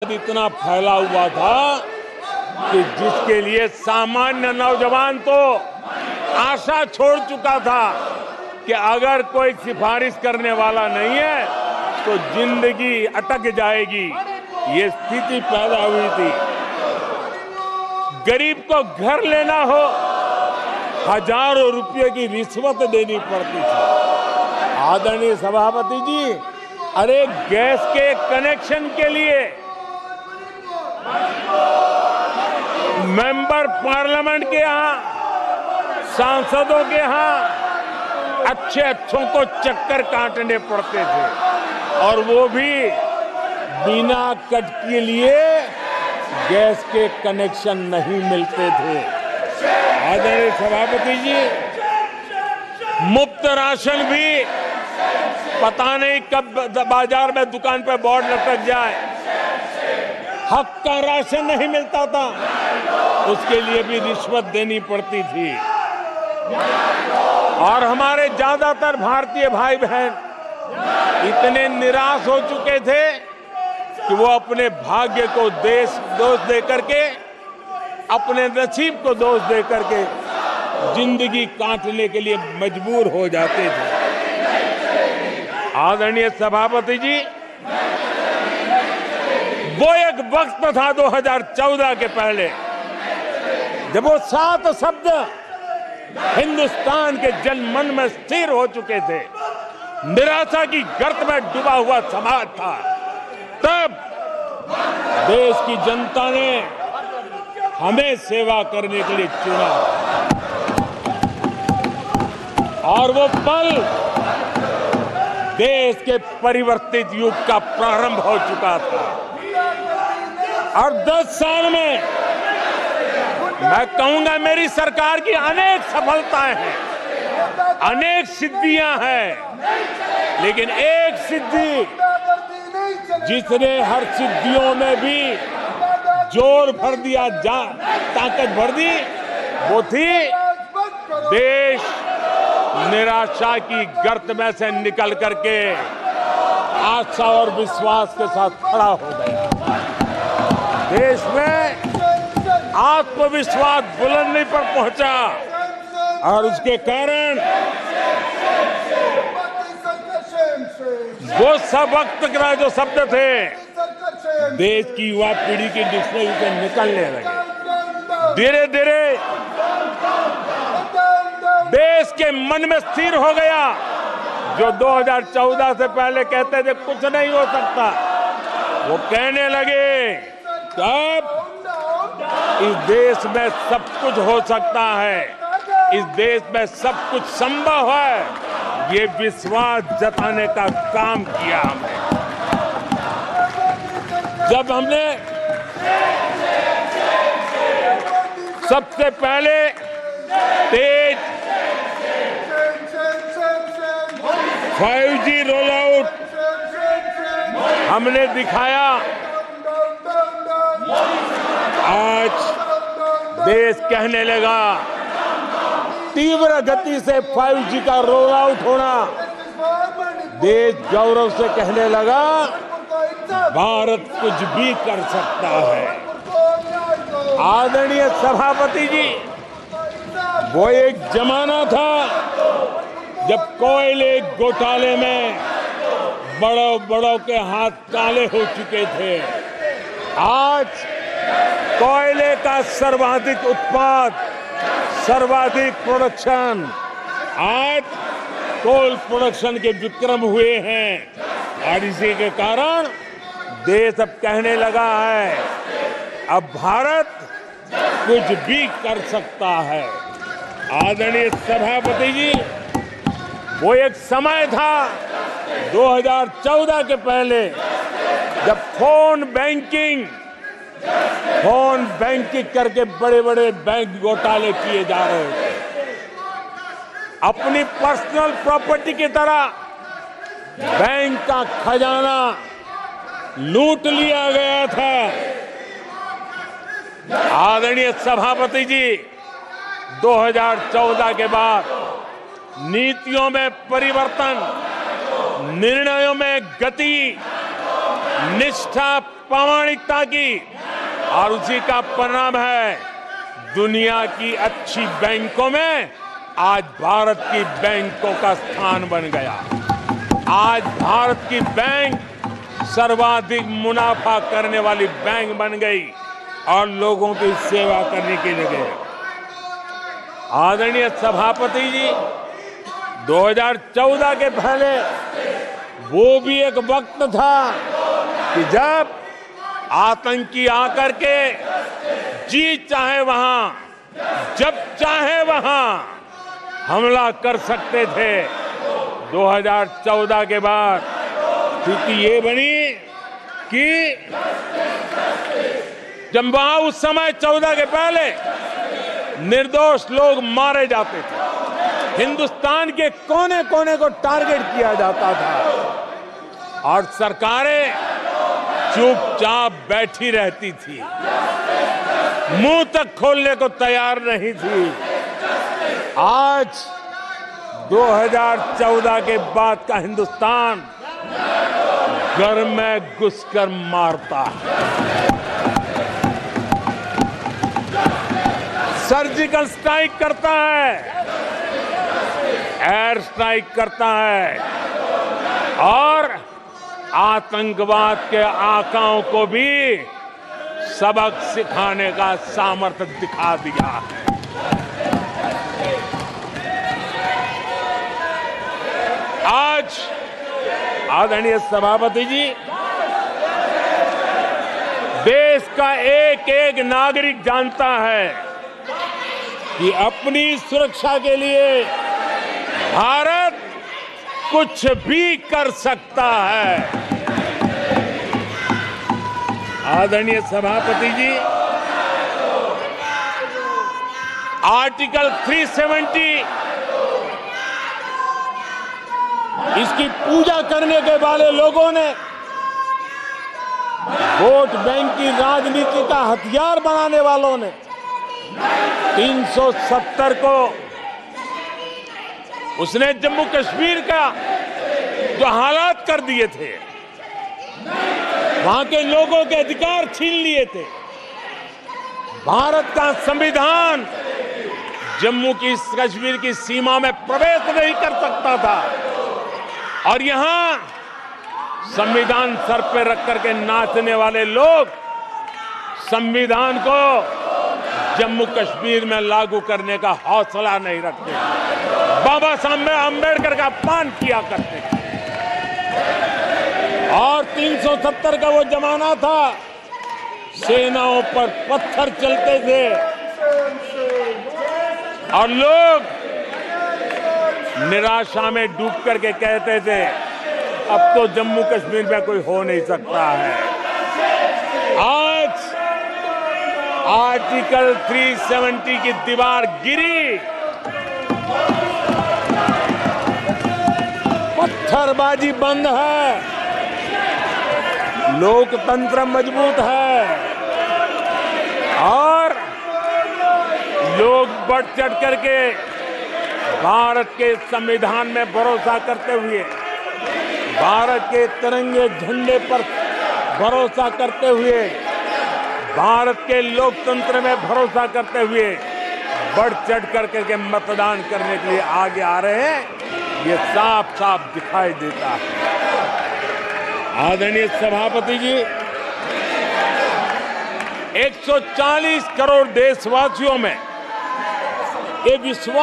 इतना फैला हुआ था कि जिसके लिए सामान्य नौजवान तो आशा छोड़ चुका था कि अगर कोई सिफारिश करने वाला नहीं है तो जिंदगी अटक जाएगी। ये स्थिति पैदा हुई थी। गरीब को घर लेना हो, हजारों रुपए की रिश्वत देनी पड़ती थी। आदरणीय सभापति जी, अरे गैस के कनेक्शन के लिए मेंबर पार्लियामेंट के यहाँ, सांसदों के यहाँ अच्छों को चक्कर काटने पड़ते थे और वो भी बिना कट के लिए गैस के कनेक्शन नहीं मिलते थे। आदरणीय सभापति जी, मुफ्त राशन भी पता नहीं कब बाजार में दुकान पर बोर्ड लटक जाए, हक का राशन नहीं मिलता था, उसके लिए भी रिश्वत देनी पड़ती थी। और हमारे ज्यादातर भारतीय भाई बहन इतने निराश हो चुके थे कि वो अपने भाग्य को दोष दे करके, अपने नसीब को दोष दे करके जिंदगी काटने के लिए मजबूर हो जाते थे। आदरणीय सभापति जी, वो एक वक्त था 2014 के पहले जब वो 7 शब्द हिंदुस्तान के जनमन में स्थिर हो चुके थे। निराशा की गर्त में डूबा हुआ समाज था। तब देश की जनता ने हमें सेवा करने के लिए चुना और वो पल देश के परिवर्तित युग का प्रारंभ हो चुका था। और 10 साल में मैं कहूंगा मेरी सरकार की अनेक सफलताएं हैं, अनेक सिद्धियां हैं, लेकिन एक सिद्धि जिसने हर सिद्धियों में भी जोर भर दिया, ताकत भर दी, वो थी देश निराशा की गर्त में से निकल करके आशा और विश्वास के साथ खड़ा हो गया। देश में आत्मविश्वास बुलंदी पर पहुंचा और उसके कारण वो सब वक्त का जो शब्द थे देश की युवा पीढ़ी की डिक्शनरी से निकलने लगे। धीरे धीरे देश के मन में स्थिर हो गया। जो 2014 से पहले कहते थे कुछ नहीं हो सकता, वो कहने लगे अब इस देश में सब कुछ हो सकता है, इस देश में सब कुछ संभव है। ये विश्वास जताने का काम किया हमने। जब हमने सबसे पहले तेज 5G रोल आउट हमने दिखाया, आज देश कहने लगा तीव्र गति से 5G का रोल आउट होना। देश गौरव से कहने लगा भारत कुछ भी कर सकता है। आदरणीय सभापति जी, वो एक जमाना था जब कोयले घोटाले में बड़ों के हाथ काले हो चुके थे। आज कोयले का सर्वाधिक उत्पाद, सर्वाधिक प्रोडक्शन, आज कोल प्रोडक्शन के विक्रम हुए हैं और इसी के कारण देश अब कहने लगा है अब भारत कुछ भी कर सकता है। आदरणीय सभापति जी, वो एक समय था 2014 के पहले जब फोन बैंकिंग करके बड़े बड़े बैंक घोटाले किए जा रहे थे। अपनी पर्सनल प्रॉपर्टी की तरह बैंक का खजाना लूट लिया गया था। आदरणीय सभापति जी, 2014 के बाद नीतियों में परिवर्तन, निर्णयों में गति, निष्ठा प्रामाणिकता की, और उसी का परिणाम है दुनिया की अच्छी बैंकों में आज भारत की बैंकों का स्थान बन गया। आज भारत की बैंक सर्वाधिक मुनाफा करने वाली बैंक बन गई और लोगों की सेवा करने की जगह। आदरणीय सभापति जी, 2014 के पहले वो भी एक वक्त था कि जब आतंकी आकर के जी चाहे वहां, जब चाहे वहां हमला कर सकते थे। 2014 के बाद स्थिति ये बनी कि जब वहां उस समय 14 के पहले निर्दोष लोग मारे जाते थे, हिंदुस्तान के कोने कोने को टारगेट किया जाता था और सरकारें चुपचाप बैठी रहती थी, मुंह तक खोलने को तैयार नहीं थी। आज 2014 के बाद का हिंदुस्तान घर में घुसकर मारता है, सर्जिकल स्ट्राइक करता है, एयर स्ट्राइक करता है और आतंकवाद के आकाओं को भी सबक सिखाने का सामर्थ्य दिखा दिया है। आज आदरणीय सभापति जी, देश का एक एक नागरिक जानता है कि अपनी सुरक्षा के लिए भारत कुछ भी कर सकता है। आदरणीय सभापति जी, आर्टिकल 370 इसकी पूजा करने के वाले लोगों ने, वोट बैंक की राजनीति का हथियार बनाने वालों ने 370 को उसने जम्मू कश्मीर का जो हालात कर दिए थे, वहां के लोगों के अधिकार छीन लिए थे। भारत का संविधान जम्मू की कश्मीर की सीमा में प्रवेश नहीं कर सकता था और यहां संविधान सर पे रख करके नाचने वाले लोग संविधान को जम्मू कश्मीर में लागू करने का हौसला नहीं रखते, बाबा साहब अंबेडकर का अपमान किया करते थे। और 370 का वो जमाना था, सेनाओं पर पत्थर चलते थे और लोग निराशा में डूब करके कहते थे अब तो जम्मू कश्मीर में कोई हो नहीं सकता है। आज आर्टिकल 370 की दीवार गिरी, पत्थरबाजी बंद है, लोकतंत्र मजबूत है और लोग बढ़ चढ़ करके भारत के संविधान में भरोसा करते हुए, भारत के तिरंगे झंडे पर भरोसा करते हुए, भारत के लोकतंत्र में भरोसा करते हुए बढ़ चढ़ करके मतदान करने के लिए आगे आ रहे हैं। ये साफ साफ दिखाई देता है। आदरणीय सभापति जी, 140 करोड़ देशवासियों में ये विश्वास